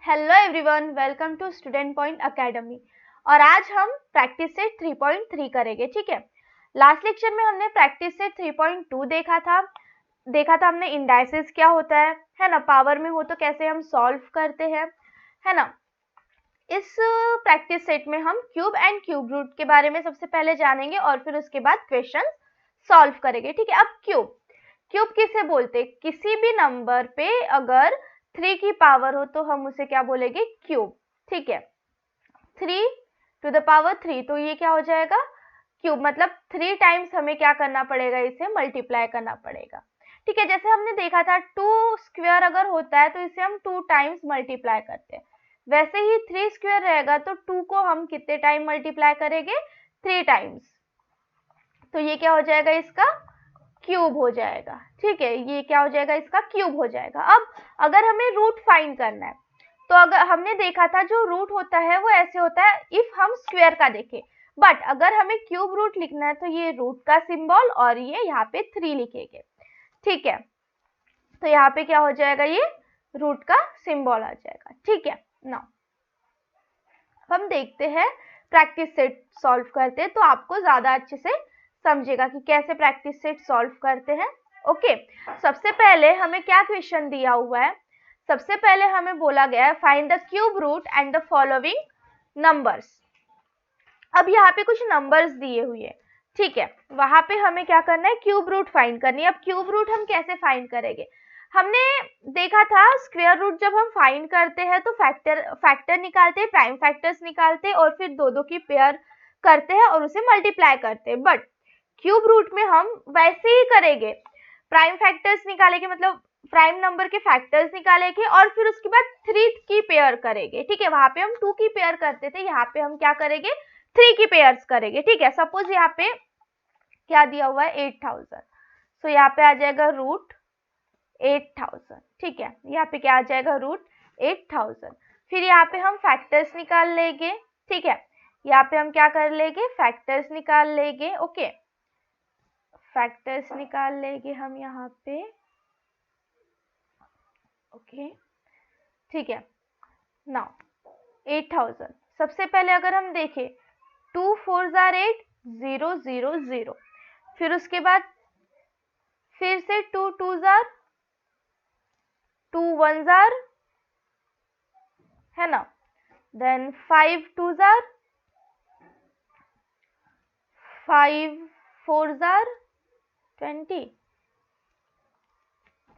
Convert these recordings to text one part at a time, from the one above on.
Hello everyone, welcome to student point academy. और आज हम प्रैक्टिस सेट 3.3 करेंगे। ठीक है, लास्ट लेक्चर में हमने प्रैक्टिस सेट 3.2 देखा था हमने इंडाइसिस क्या होता है ना, पावर में हो तो कैसे हम सॉल्व करते हैं, है ना। इस प्रैक्टिस सेट में हम क्यूब एंड क्यूब रूट के बारे में सबसे पहले जानेंगे और फिर उसके बाद क्वेश्चन सॉल्व करेंगे। ठीक है, अब क्यूब किसे बोलते, किसी भी नंबर पे अगर 3 की पावर हो तो हम उसे क्या बोलेंगे, क्यूब। ठीक है, 3 टू द पावर 3, तो ये क्या हो जाएगा, क्यूब। मतलब 3 टाइम्स हमें क्या करना पड़ेगा, इसे मल्टीप्लाई करना पड़ेगा। ठीक है, जैसे हमने देखा था 2 स्क्वायर अगर होता है तो इसे हम 2 टाइम्स मल्टीप्लाई करते हैं, वैसे ही 3 स्क्वायर रहेगा तो 2 को हम कितने टाइम मल्टीप्लाई करेंगे, 3 टाइम्स। तो ये क्या हो जाएगा, इसका क्यूब हो जाएगा। ठीक है, ये क्या हो जाएगा, इसका क्यूब हो जाएगा। अब अगर हमें रूट फाइंड करना है तो अगर हमने देखा था जो रूट होता है वो ऐसे होता है इफ हम स्क्वायर का देखें, बट अगर हमें क्यूब रूट लिखना है तो ये रूट का सिंबल और ये यहाँ पे 3 लिखेंगे। ठीक है, तो यहाँ पे क्या हो जाएगा, ये रूट का सिंबल आ जाएगा। ठीक है, नाउ हम देखते हैं प्रैक्टिस सेट सॉल्व करते हैं तो आपको ज्यादा अच्छे से समझेगा कि कैसे प्रैक्टिस सेट सॉल्व करते हैं। ओके, सबसे पहले हमें क्या क्वेश्चन दिया हुआ है, सबसे पहले हमें बोला गया है find the cube root and the following numbers. अब यहाँ पे कुछ नंबर्स दिए हुए हैं। ठीक है, वहां पे हमें क्या करना है, क्यूब रूट फाइंड करनी है। अब क्यूब रूट हम कैसे फाइंड करेंगे, हमने देखा था स्क्वायर रूट जब हम फाइंड करते हैं तो फैक्टर निकालते हैं, प्राइम फैक्टर्स निकालते हैं और फिर दो की पेयर करते हैं और उसे मल्टीप्लाई करते हैं। बट क्यूब रूट में हम वैसे ही करेंगे, प्राइम फैक्टर्स निकालेंगे, मतलब प्राइम नंबर के फैक्टर्स निकालेंगे और फिर उसके बाद 3 की पेयर करेंगे। ठीक है, वहां पे हम 2 की पेयर करते थे, यहाँ पे हम क्या करेंगे, 3 की पेयर्स करेंगे। ठीक है, सपोज यहाँ पे क्या दिया हुआ है, 8000, तो यहाँ पे आ जाएगा रूट 8000। ठीक है, यहाँ पे क्या आ जाएगा, रूट 8000। फिर यहाँ पे हम फैक्टर्स निकाल लेंगे। ठीक है, यहाँ पे हम क्या कर लेंगे, फैक्टर्स निकाल लेंगे। ओके, फैक्टर्स निकाल लेंगे हम यहाँ पे। ओके, ठीक है, नाउ 8000 सबसे पहले अगर हम देखें 2 4 8 0 0 0, फिर उसके बाद फिर से 2 2 2 1 है ना, देन 5 2 5 4 20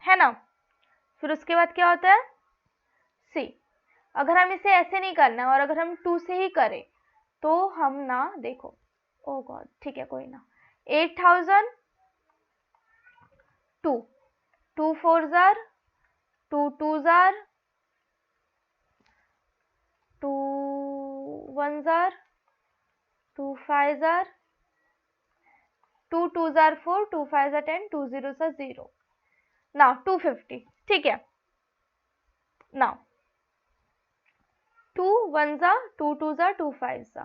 है ना। फिर उसके बाद क्या होता है, सी। अगर हम इसे ऐसे नहीं करना और अगर हम 2 से ही करें तो हम ना देखो, ओ गॉड, ठीक है कोई ना, 8000 2 2 4 2 2 2 1 2 5 2 2 4 2 5 10 2 0 0, नाउ 250। ठीक है, नाउ 2 1 2 2 2 5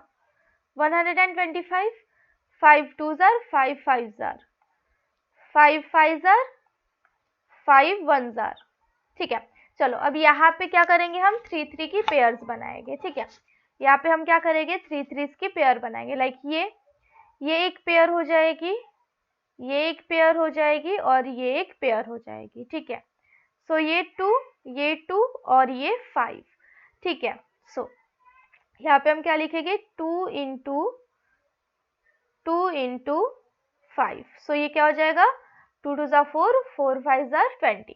125, 5 2 5 5 5 5 5 1। ठीक है, चलो अब यहाँ पे क्या करेंगे, हम 3 3 की पेयर्स बनाएंगे। ठीक है, यहाँ पे हम क्या करेंगे, 3 3 की पेयर बनाएंगे। लाइक ये एक पेयर हो जाएगी, ये एक पेयर हो जाएगी और ये एक पेयर हो जाएगी। ठीक है, सो ये 2 और ये 5। ठीक है, सो यहाँ पे हम क्या लिखेंगे, 2 इंटू 5। सो ये क्या हो जाएगा, 2 2 4 4 5 20।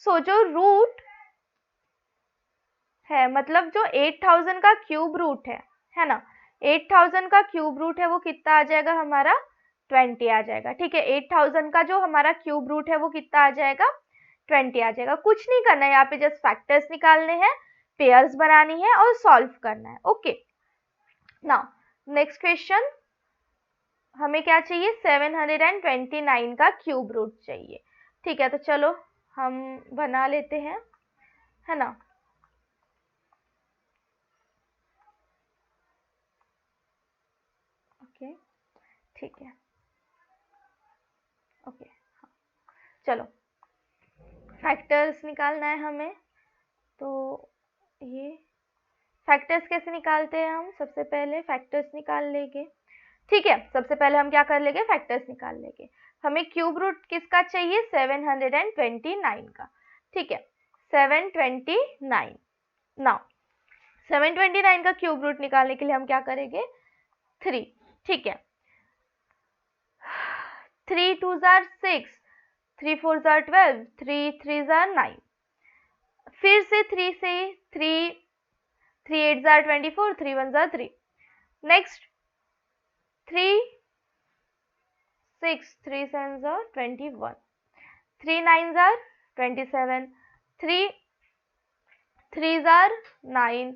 सो जो रूट है, मतलब जो 8000 का क्यूब रूट है ना, 8000 का क्यूब रूट है वो कितना आ जाएगा, हमारा 20 आ जाएगा। ठीक है, 8000 का जो हमारा क्यूब रूट है वो कितना आ जाएगा, 20 आ जाएगा। कुछ नहीं करना है यहाँ पे, जस्ट फैक्टर्स निकालने हैं, पेयर्स बनानी है और सॉल्व करना है। ओके, नाउ नेक्स्ट क्वेश्चन, हमें क्या चाहिए, 729 का क्यूब रूट चाहिए। ठीक है, तो चलो हम बना लेते हैं, है ना। ओके, ठीक है, ओके, चलो फैक्टर्स निकालना है हमें, तो ये फैक्टर्स कैसे निकालते हैं हम, सबसे पहले फैक्टर्स निकाल लेंगे। ठीक है, सबसे पहले हम क्या कर लेंगे, फैक्टर्स निकाल लेंगे। हमें क्यूब रूट किसका चाहिए, 729 का। ठीक है, 729। नाउ 729 का क्यूब रूट निकालने के लिए हम क्या करेंगे, 3। ठीक है, 3 2 जार 6, 3 4 जार 12, 3 3 जार 9। फिर से 3 से 3 3 8 jar 24, 3 1 jar 3। Next 3 6 3 7 jar 21, 3 9 jar 27, 3 3 jar 9,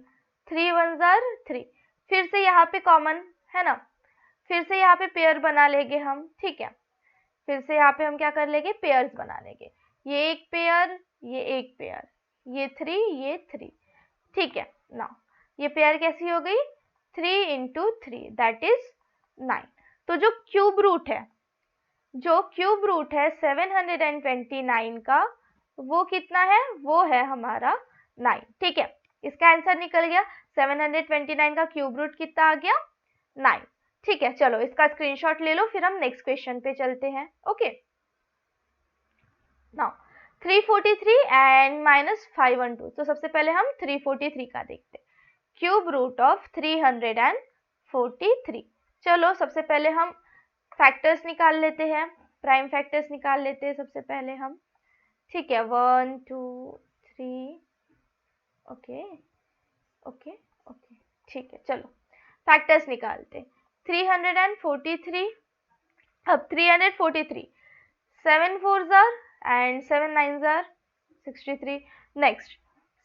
3 1 jar 3। फिर से यहाँ पे कॉमन है ना, फिर से यहाँ पे पेयर बना लेंगे हम। ठीक है, फिर से यहाँ पे हम क्या कर लेंगे, पेयर्स बना लेंगे। ये एक पेयर, ये एक पेयर, ये 3, ये 3। ठीक है, नाउ ये पेयर कैसी हो गई, 3 इंटू 3 दैट इज 9। तो जो क्यूब रूट है, जो क्यूब रूट है 729 का, वो कितना है, वो है हमारा 9। ठीक है, इसका आंसर निकल गया, 729 का क्यूब रूट कितना आ गया, 9। ठीक है, चलो इसका स्क्रीनशॉट ले लो, फिर हम नेक्स्ट क्वेश्चन पे चलते हैं। Okay, now 343 and -512। तो सबसे पहले हम 343 का देखते हैं, क्यूब रूट ऑफ 343। चलो सबसे पहले हम फैक्टर्स निकाल लेते हैं, प्राइम फैक्टर्स निकाल लेते हैं सबसे पहले हम। ठीक है, 1 2 3। ओके ओके ओके, ठीक है, चलो फैक्टर्स निकालते हैं। 343, अब 343, 7 4 jar and 7 9 jar 63। Next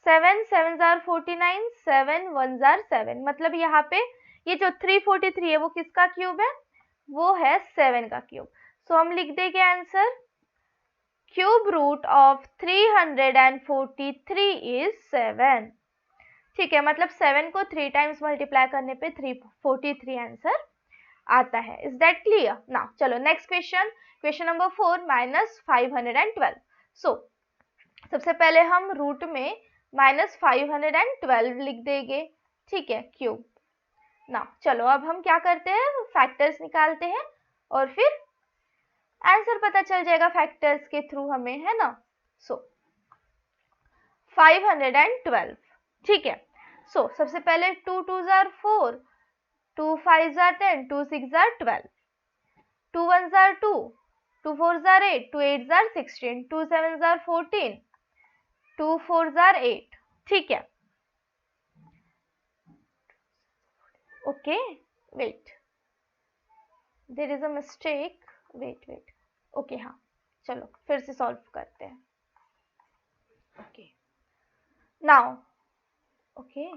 7 7 jar 49, 7 1 jar 7। मतलब यहाँ पे ये जो 343 है वो किसका क्यूब है, वो है 7 का क्यूब। सो हम लिख देंगे answer, cube root of 343 is 7। ठीक है, मतलब 7 को 3 टाइम्स मल्टीप्लाई करने पे 343 आंसर आता है। Is that clear? नाउ चलो नेक्स्ट क्वेश्चन, क्वेश्चन नंबर 4 -512। सो सबसे पहले हम रूट में -512 लिख देंगे। ठीक है, क्यूब। नाउ चलो अब हम क्या करते हैं, फैक्टर्स निकालते हैं और फिर आंसर पता चल जाएगा फैक्टर्स के थ्रू हमें, है ना। सो 512। ठीक है, सो सबसे पहले 2 2 जार 4, 2 5 जार 10, 2 6 जार 12, 2 1 जार 2, 2 4 जार 8, 2 8 जार 16, 2 7 जार 14, 2 4 जार 8। ठीक है, okay, wait, there is a mistake, wait. Okay, हाँ चलो फिर से सॉल्व करते हैं। ओके, नाउ ओके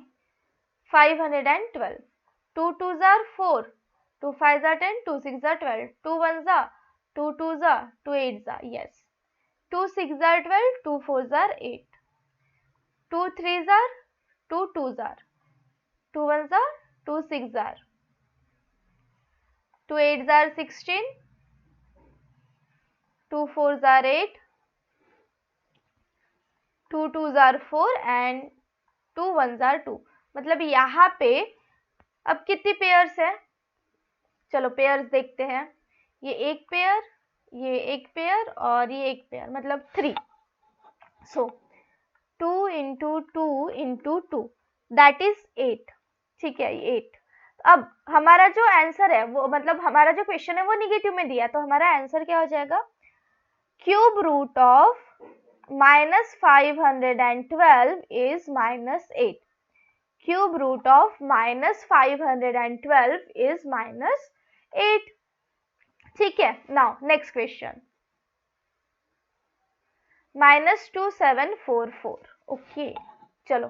512, 2 2 जार 4, 2 5 जार 10, 2 6 जार 12, 2 1 जार 2, 2 जार 2 8 जार, यस, 2 6 जार 12, 2 4 जार 8, 2 3 जार 2 2 जार, 2 1 जार 2 6 जार, 2 8 जार 16, 2 4 जार 8, 2 2 जार 4 एंड 2 1 जार 2। मतलब यहाँ पे अब कितनी पेयर्स है, चलो पेयर्स देखते हैं। ये एक पेयर, ये एक पेयर और ये एक पेयर, मतलब 3। सो 2 इंटू 2 इंटू 2 दैट इज 8। ठीक है, 8। अब हमारा जो आंसर है वो, मतलब हमारा जो क्वेश्चन है वो निगेटिव में दिया, तो हमारा आंसर क्या हो जाएगा, cube root of -512 is -8। Cube root of -512 is -8। ठीक है, नाउ नेक्स्ट क्वेश्चन, -2744। ओके, चलो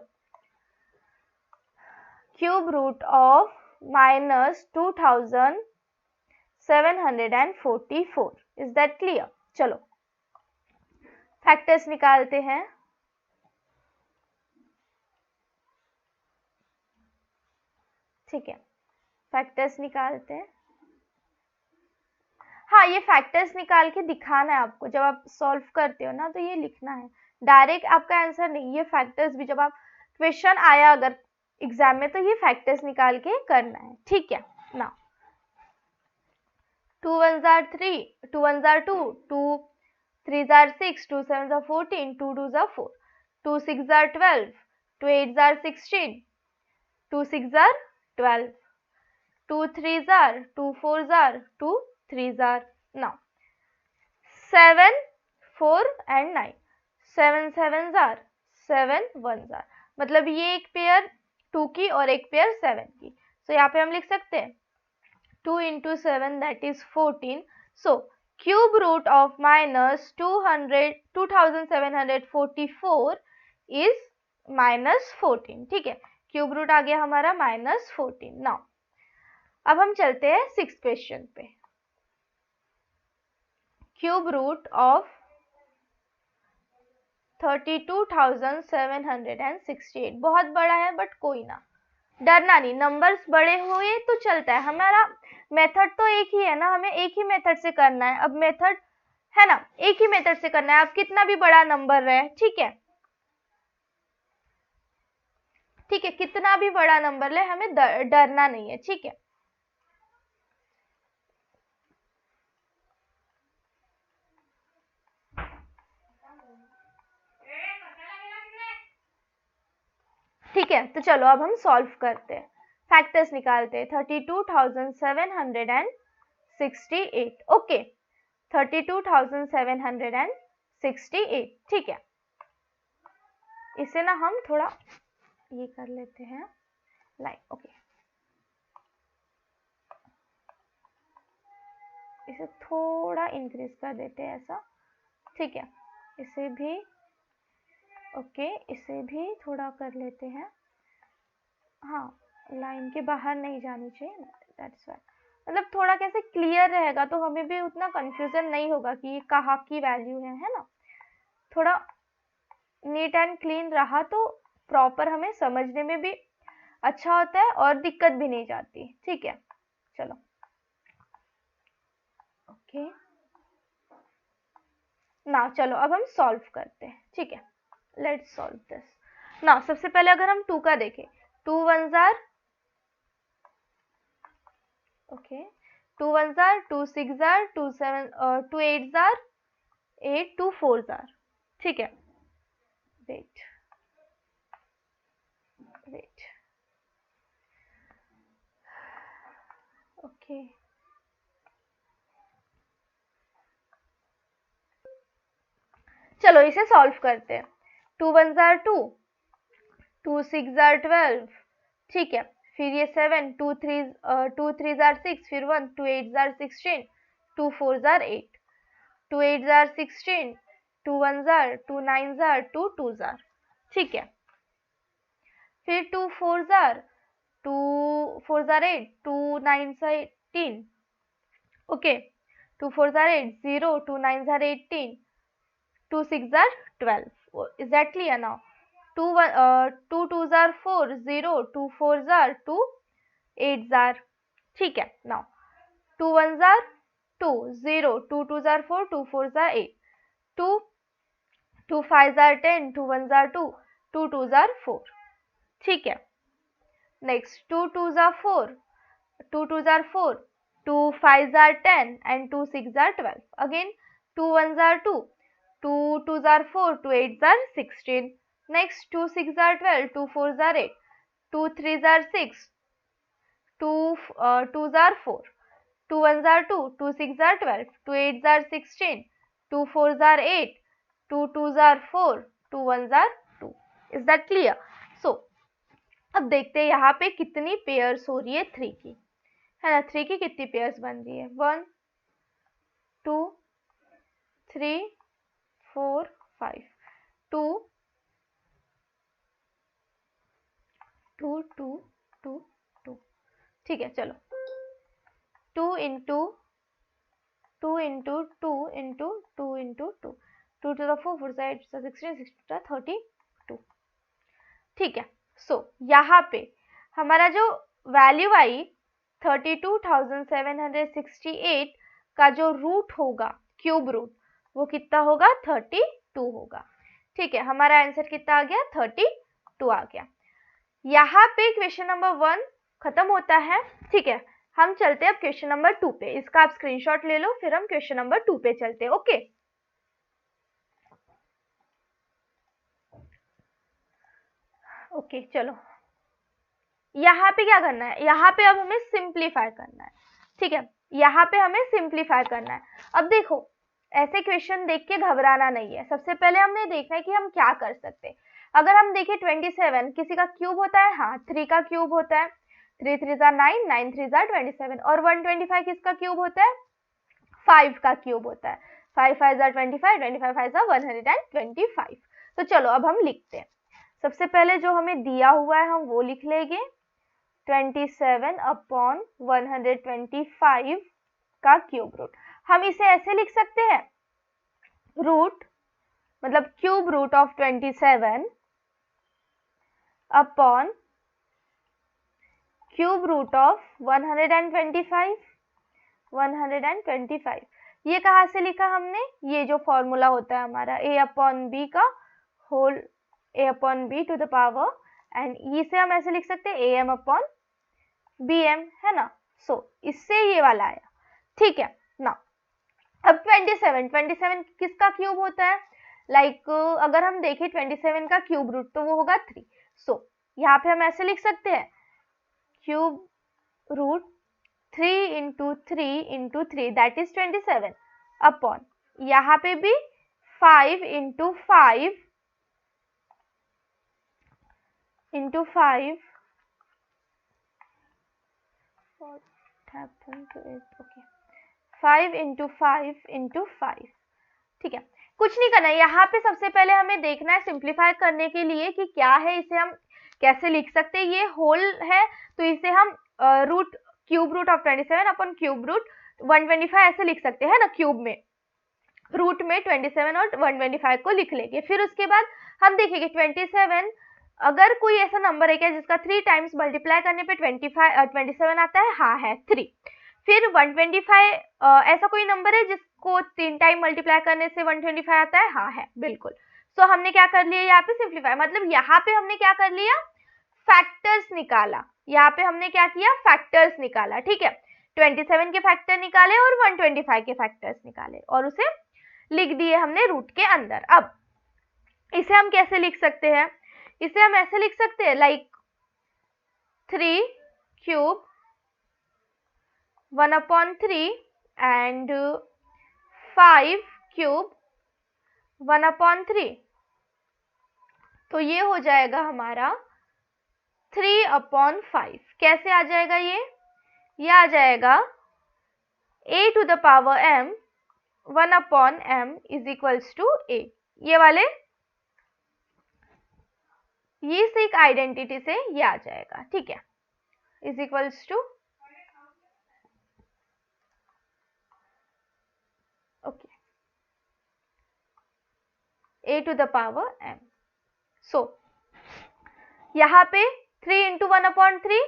cube root of -2744, is that clear? चलो फैक्टर्स निकालते हैं। ठीक है, फैक्टर्स निकालते हैं। हाँ, ये फैक्टर्स निकाल के दिखाना है आपको, जब आप सॉल्व करते हो ना तो ये लिखना है, डायरेक्ट आपका आंसर नहीं। ये फैक्टर्स भी जब आप क्वेश्चन आया अगर एग्जाम में तो ये फैक्टर्स निकाल के करना है, ठीक है ना। 2 1s are 3, 2 1s are 2, 2 3s are 6, 2 7s are 14, 2 2s are 4, 2 6s are 12, 2 8s are 16, 2 6s are 12, 2 3s are, 2 4s are, 2 3s are. Now 7 4 and 9, 7 7s are, 7 1s are, मतलब ये एक पेयर 2 की और एक पेयर 7 की। तो यहाँ पे हम लिख सकते हैं 2 into 7 that is 14. So cube root of minus 2744 is minus 14, ठीक है। क्यूब रूट आ गया हमारा minus 14। नाउ अब हम चलते हैं 6th क्वेश्चन पे। क्यूब रूट ऑफ 32,768 बहुत बड़ा है बट कोई ना, डरना नहीं, नंबर्स बड़े हुए तो चलता है। हमारा मेथड तो एक ही है ना, हमें एक ही मेथड से करना है। अब मेथड है ना, एक ही मेथड से करना है, आप कितना भी बड़ा नंबर रहे, ठीक है, ठीक है, कितना भी बड़ा नंबर ले हमें डरना नहीं है, ठीक है। ठीक है, तो चलो अब हम सॉल्व करते हैं, फैक्टर्स निकालते हैं। 32,768, ओके, 32,768, ठीक है। इसे ना हम थोड़ा ये कर लेते हैं लाइन, ओके, इसे थोड़ा इंक्रीज कर देते हैं ऐसा, ठीक है। इसे भी ओके, इसे भी थोड़ा कर लेते हैं, हाँ, लाइन के बाहर नहीं जानी चाहिए ना, दैट्स व्हाई, मतलब थोड़ा कैसे क्लियर रहेगा तो हमें भी उतना कंफ्यूजन नहीं होगा कि ये कहाँ की वैल्यू है ना। थोड़ा नीट एंड क्लीन रहा तो प्रॉपर हमें समझने में भी अच्छा होता है और दिक्कत भी नहीं जाती, ठीक है। चलो ओके ना, चलो अब हम सॉल्व करते हैं, ठीक है, लेट्स सॉल्व दिस ना। सबसे पहले अगर हम 2 का देखें, 2 1s are, okay, 2 1s are, 2 6s are, 2 7 2 8s are 8, 2 4s are, ठीक है। वेट ओके, चलो इसे सॉल्व करते हैं। 2 1s are 2, 2 6s are 12, ठीक है। फिर ये 7, 2 3s are 6, फिर 1, 2 8s are 16, 2 4s are 8, 2 8s are 16, 2 1s are, 2 9s are, 2 2s are, ठीक है। फिर 2 4s are, 2 4s are 8, 2 9s are 18, okay, 2 4s are 8, 0, 2 9s are 18, 2 6s are 12, is that clear now? 2 2s are 4, 0, 2 4s are 2, 8s are, ठीक है। now 2 1s are 2, 0, 2 2s are 4, 2 4s are 8, 2 5s are 10, 2 1s are 2, 2 2s are 4, ठीक है। next 2 2s are 4, 2 2s are 4, 2 5s are 10 and 2 6s are 12, again 2 1s are 2, 2 2s are 4, 2 8s are 16, next 2 6s are 12, 2 4s are 8, 2 3s are 6, 2 2s are 4, 2 1s are 2, 2 6s are 12, 2 8s are 16, 2 4s are 8, 2 2s are 4, 2 1s are 2, is that clear? so अब देखते हैं यहाँ पे कितनी pairs हो रही है 3 की, है ना। 3 की कितनी पेयर्स बन रही है, 1 2 3 4 5, 2 2 2 2 2, ठीक है। चलो 2 into 2 into 2 into 2 into 2, 2 to the 4, 4 to 8, 16, 6 to 32, ठीक है। सो यहाँ पे हमारा जो वैल्यू आई 32,768 का जो रूट होगा, क्यूब रूट, वो कितना होगा, 32 होगा, ठीक है। हमारा आंसर कितना आ गया, 32। 2 आ गया। यहाँ पे क्वेश्चन नंबर 1 खत्म होता है। ठीक है, हम चलते हैं अब क्वेश्चन नंबर 2 पे। इसका आप स्क्रीनशॉट ले लो, फिर हम क्वेश्चन नंबर 2 पे चलते हैं। ओके, ओके चलो, यहाँ पे क्या करना है, यहाँ पे अब हमें सिंप्लीफाई करना है। ठीक है, यहाँ पे हमें सिंप्लीफाई करना है। अब देखो, ऐसे क्वेश्चन देख के घबराना नहीं है। सबसे पहले हमने देखना है कि हम क्या कर सकते हैं। अगर हम देखें 27 किसी का क्यूब होता है, हाँ 3 का क्यूब होता है, 3 3 9, 9 3 27। और 125 किसका क्यूब होता है, 5 का क्यूब होता है, 5 5 25, 25 5 125। तो चलो अब हम लिखते हैं। सबसे पहले जो हमें दिया हुआ है हम वो लिख लेंगे, 27 अपॉन 125 का क्यूब रूट। हम इसे ऐसे लिख सकते हैं, रूट मतलब cube root of 27 upon cube root of 125। ये कहाँ से लिखा हमने, ये जो फॉर्मूला होता है हमारा a अपॉन बी का whole, a upon B to the power, and इसे हम ऐसे लिख सकते हैं am अपॉन bm, है ना। सो इससे ये वाला आया। ठीक है ना। अब 27 किसका क्यूब होता है, लाइक अगर हम देखें 27 का क्यूब रूट तो वो होगा 3। सो यहाँ पे हम ऐसे लिख सकते हैं, cube root 3 into 3 into 3 that is 27 upon यहाँ पे भी 5 इंटू 5 इंटू 5 5 इंटू 5 इंटू 5। ठीक है, कुछ नहीं करना है। यहाँ पे सबसे पहले हमें देखना है सिंप्लीफाई करने के लिए कि क्या है, इसे हम कैसे लिख सकते हैं। ये होल है तो इसे हम root cube root of 27 upon cube root 125 ऐसे लिख सकते हैं ना। क्यूब में रूट में 27 और 125 को लिख लेंगे। फिर उसके बाद हम देखेंगे 27 अगर कोई ऐसा नंबर है क्या जिसका 3 टाइम्स मल्टीप्लाई करने पे 27 आता है, हाँ है 3। फिर 125 ऐसा कोई नंबर है जिसको 3 टाइम मल्टीप्लाई करने से 125 आता है, हाँ है बिल्कुल। सो हमने क्या कर लिया यहाँ पे सिंप्लीफाई, मतलब यहाँ पे हमने क्या कर लिया, फैक्टर्स निकाला। यहाँ पे हमने क्या किया, फैक्टर्स निकाला। ठीक है, 27 के फैक्टर निकाले और 125 के फैक्टर्स निकाले और उसे लिख दिए हमने रूट के अंदर। अब इसे हम कैसे लिख सकते हैं, इसे हम ऐसे लिख सकते हैं लाइक 3 क्यूब 1/3 एंड 5 क्यूब 1/3। तो ये हो जाएगा हमारा 3/5। कैसे आ जाएगा ये आ जाएगा a to the power m 1/m is equals to a। ये वाले ये से एक आइडेंटिटी से ये आ जाएगा। ठीक है, is equals to okay a to the power m। So यहाँ पे 3 इंटू 1/3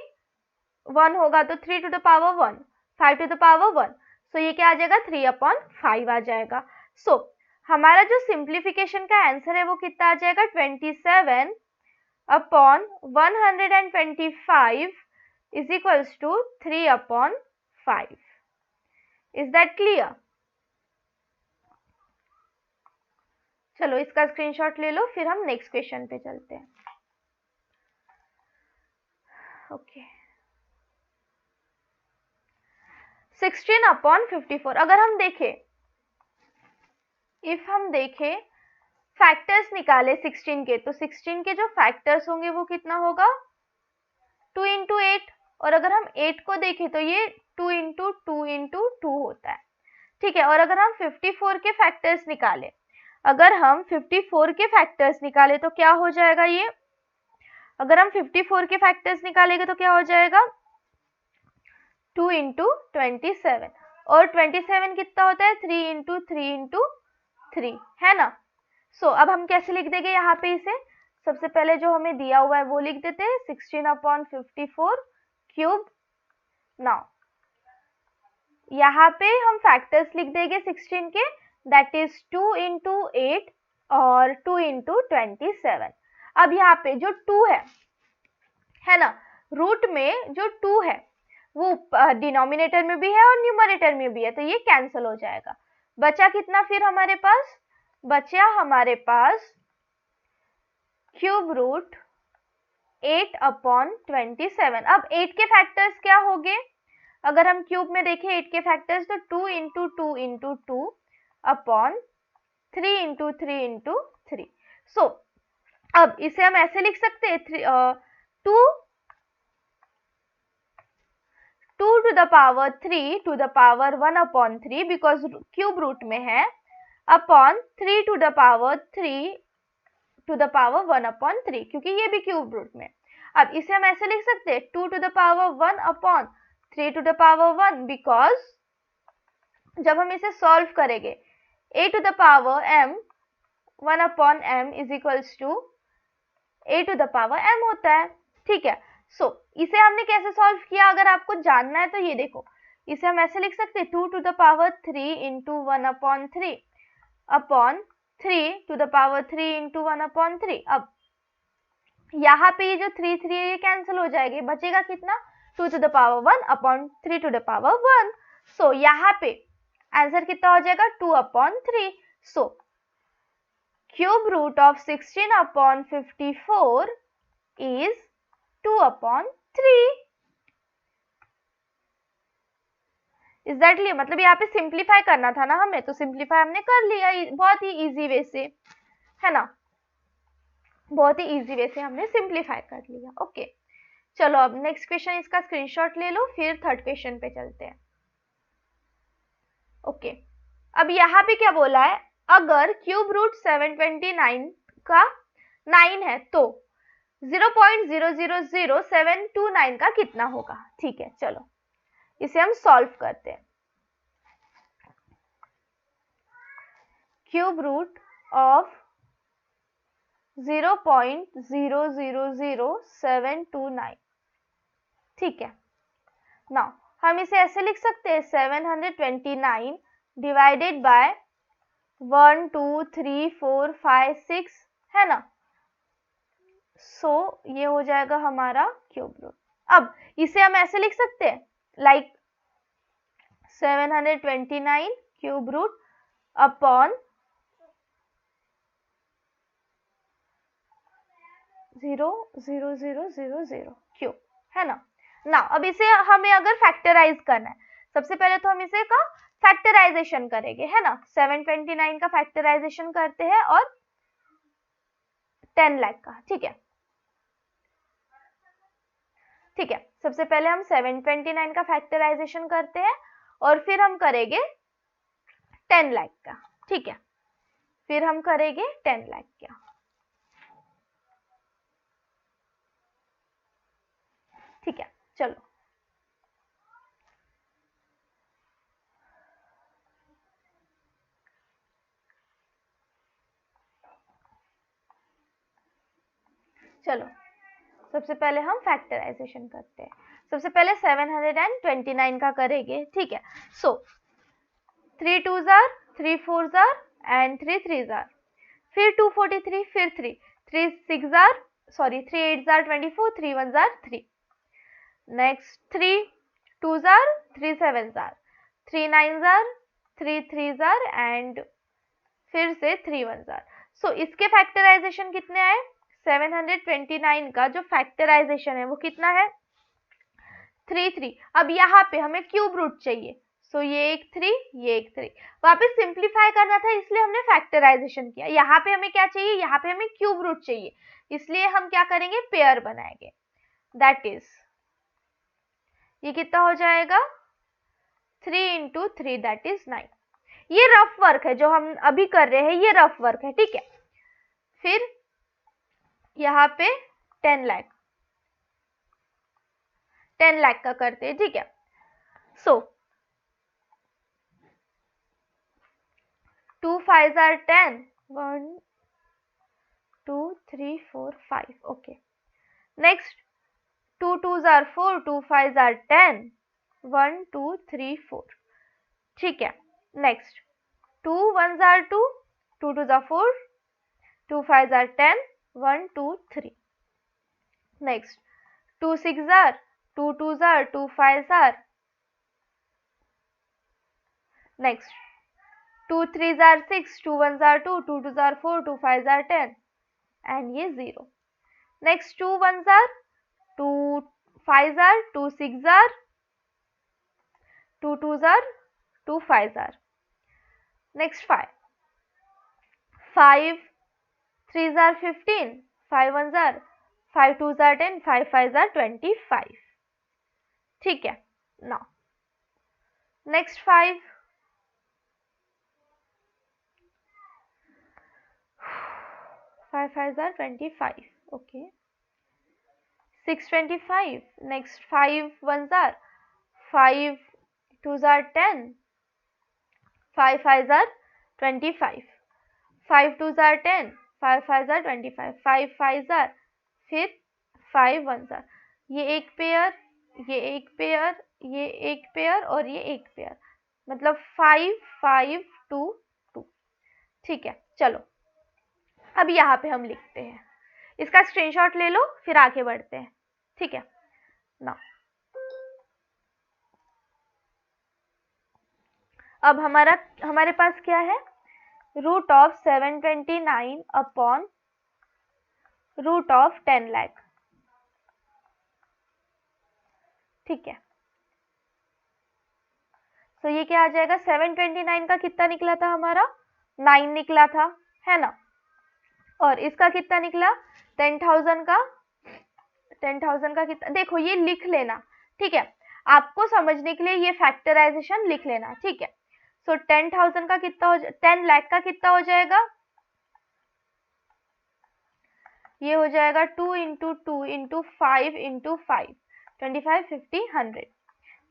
1 होगा तो 3 to the power 1, 5 to the power 1। So ये क्या आ जाएगा, 3/5 आ जाएगा। सो हमारा जो सिंप्लीफिकेशन का आंसर है वो कितना आ जाएगा, 27 upon 125 is equals to 3/5। Is that clear. चलो इसका स्क्रीनशॉट ले लो, फिर हम नेक्स्ट क्वेश्चन पे चलते हैं। ओके 16/54। अगर हम देखें, इफ हम देखें फैक्टर्स निकाले 16 के, तो 16 के जो फैक्टर्स होंगे वो कितना होगा, 2 इंटू 8। और अगर हम 8 को देखें तो ये 2 इंटू 2 इंटू 2 होता है। ठीक है, और अगर हम 54 के फैक्टर्स निकाले, अगर हम 54 के फैक्टर्स निकाले तो क्या हो जाएगा, ये अगर हम 54 के फैक्टर्स निकालेंगे तो क्या हो जाएगा, 2 इंटू 27। और 27 कितना होता है, 3 इंटू 3 इंटू 3, है ना। सो अब हम कैसे लिख देंगे यहाँ पे इसे, सबसे पहले जो हमें दिया हुआ है वो लिख देते हैं, 16/54 क्यूब। नाउ यहाँ पे हम फैक्टर्स लिख देंगे 16 के, दैट इज 2 इंटू 8 और 2 इंटू 27। अब यहाँ पे जो 2 है ना, रूट में जो 2 है वो डिनोमिनेटर में भी है और न्यूमरेटर में भी है, तो ये कैंसिल हो जाएगा। बचा कितना फिर हमारे पास? बचा हमारे पास क्यूब रूट 8/27। अब 8 के फैक्टर्स क्या हो गए? अगर हम क्यूब में देखें 8 के फैक्टर्स, तो 2 into 2 into 2 upon 3 into 3 into 3। सो अब इसे हम ऐसे लिख सकते हैं, 2 to the power 3 to the power 1/3 because cube root में है, upon 3 to the power 3 to the power 1/3 क्योंकि ये भी क्यूब रूट में। अब इसे हम ऐसे लिख सकते हैं 2 to the power 1/3 to the power 1 because जब हम इसे सॉल्व करेंगे a to the power m 1/m is equals to a to the power m होता है। ठीक है, सो इसे हमने कैसे सॉल्व किया, अगर आपको जानना है तो ये देखो, इसे हम ऐसे लिख सकते हैं 2 to the power 3 into 1/3 upon 3 to the power 3 into 1/3। अब यहाँ पे ये जो 3 3 है ये कैंसिल हो जाएगी, बचेगा कितना? 2 to the power 1 upon 3 to the power 1। So यहाँ पे आंसर कितना हो जाएगा? 2/3। So cube root of 16/54 is 2/3। Exactly, मतलब यहाँ पे सिंप्लीफाई करना था ना हमें, तो सिंप्लीफाई हमने कर लिया बहुत ही इजी वे से, है ना, बहुत ही इजी वे से हमने सिंप्लीफाई कर लिया। ओके, चलो अब नेक्स्ट क्वेश्चन, इसका स्क्रीनशॉट ले लो, फिर थर्ड क्वेश्चन पे चलते हैं। ओके, अब यहाँ पे क्या बोला है, अगर क्यूब रूट 729 का 9 है तो 0.000729 का कितना होगा। ठीक है, चलो इसे हम सॉल्व करते हैं। Cube root of 0.000729। ठीक है, नाउ हम इसे ऐसे लिख सकते हैं 729 डिवाइडेड बाय 1 2 3 4 5 6, है ना। सो ये हो जाएगा हमारा क्यूब रूट। अब इसे हम ऐसे लिख सकते हैं like 729 cube root upon 0.0000 cube, है ना। ना अब इसे हमें अगर फैक्टराइज करना है, सबसे पहले तो हम इसे का फैक्टराइजेशन करेंगे, है ना। 729 का फैक्टराइजेशन करते हैं और 10 लाख का। ठीक है, ठीक है, सबसे पहले हम 729 का फैक्टराइजेशन करते हैं और फिर हम करेंगे 10 लाख का। ठीक है, फिर हम करेंगे 10 लाख का। ठीक है, चलो चलो सबसे पहले हम फैक्टराइजेशन करते हैं। सबसे पहले 729 का करेंगे। ठीक है, सो 3 2s are 3 4s are and 3 3s are, फिर 243, फिर 3 6 are sorry 3 8s are 24, 3 1s are 3, next 3 2s are 3 7s are 3 9s are 3 3s are and फिर से 3 1s are। सो इसके फैक्टराइजेशन कितने आए? 729 का जो फैक्टराइजेशन है वो कितना है? 3 3। अब यहाँ पे हमें क्यूब रूट चाहिए, सो ये एक 3 ये एक 3, वहां पे सिंप्लीफाई करना था इसलिए हमने फैक्टराइजेशन किया। यहाँ पे हमें क्या चाहिए? यहाँ पे हमें क्यूब रूट चाहिए, इसलिए हम क्या करेंगे? पेयर बनाएंगे। दैट इज ये कितना हो जाएगा? 3 इंटू 3 दैट इज 9। ये रफ वर्क है जो हम अभी कर रहे हैं, ये रफ वर्क है। ठीक है, फिर यहाँ पे 10 लाख का करते हैं। ठीक है, सो 2 5s are 10, 1 2 3 4 5, okay, next 2 2s are 4, 2 5s are 10, 1 2 3 4। ठीक है, next 2 1s are 2, 2 2s are 4, 2 5s are 10, 1 2 3. Next 2 6 are, 2 2s are, 2 5s are. Next 2 3s are 6, 2 1s are 2, 2 2s are 4, 2 5s are 10 and ये 0. Next 2 1s are, 2 5s are, 2 6s are, 2 2s are, 2 5s are. Next 5 3s are 15, 5 1s are, 5 2s are 10, 5 5s are 25. ठीक है. Now next 5 5s are 25. Okay. 6 25. Next 5 1s are, 5 2s are 10, 5 5s are 25, 5 2s are 10, 5 5s are 25, 5 5s are, फिर 5 1s are. ये एक pair, ये एक pair, ये एक pair और ये एक पेयर, मतलब 5 5 2 2. ठीक है. चलो अब यहाँ पे हम लिखते हैं, इसका स्क्रीनशॉट ले लो फिर आगे बढ़ते हैं. ठीक है ना. अब हमारे पास क्या है, root of 729 upon root of 10 lakh. ठीक है. तो ये क्या आ जाएगा, 729 का कितना निकला था हमारा, 9 निकला था, है ना. और इसका कितना निकला, 10,000 का कितना, देखो ये लिख लेना. ठीक है, आपको समझने के लिए ये फैक्टराइजेशन लिख लेना. ठीक है. सो 10,000 का कितना हो, 10 लाख का कितना हो जाएगा, ये हो जाएगा 2 इंटू 2 इंटू 5 इंटू 5, 25 50 100.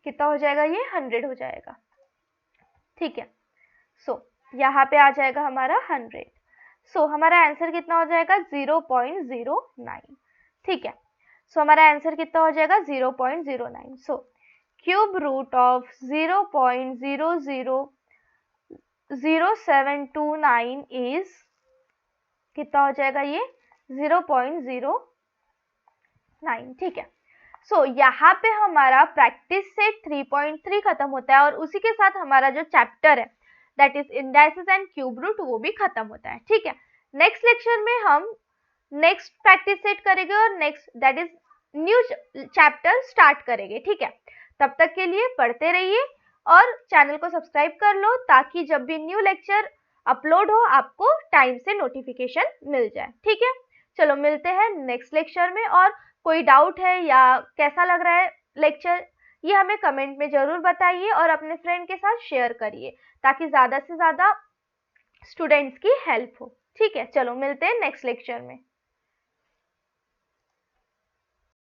कितना हो जाएगा, ये 100 हो जाएगा. ठीक है. सो यहाँ पे आ जाएगा हमारा 100. सो हमारा आंसर कितना हो जाएगा, 0.09. ठीक है. सो हमारा आंसर कितना हो जाएगा, 0.09. So cube root of 0.000729 is कितना हो जाएगा, ये 0.09. ठीक है. सो यहाँ पे हमारा प्रैक्टिस सेट 3.3 खत्म होता है और उसी के साथ हमारा जो चैप्टर है that is indices and cube root वो भी खत्म होता है. ठीक है. नेक्स्ट लेक्चर में हम नेक्स्ट प्रैक्टिस सेट करेंगे और next that is new chapter start करेंगे. ठीक है. तब तक के लिए पढ़ते रहिए और चैनल को सब्सक्राइब कर लो ताकि जब भी न्यू लेक्चर अपलोड हो आपको टाइम से नोटिफिकेशन मिल जाए. ठीक है. चलो मिलते हैं नेक्स्ट लेक्चर में. और कोई डाउट है या कैसा लग रहा है लेक्चर, ये हमें कमेंट में जरूर बताइए और अपने फ्रेंड के साथ शेयर करिए ताकि ज़्यादा से ज़्यादा स्टूडेंट्स की हेल्प हो. ठीक है. चलो मिलते हैं नेक्स्ट लेक्चर में.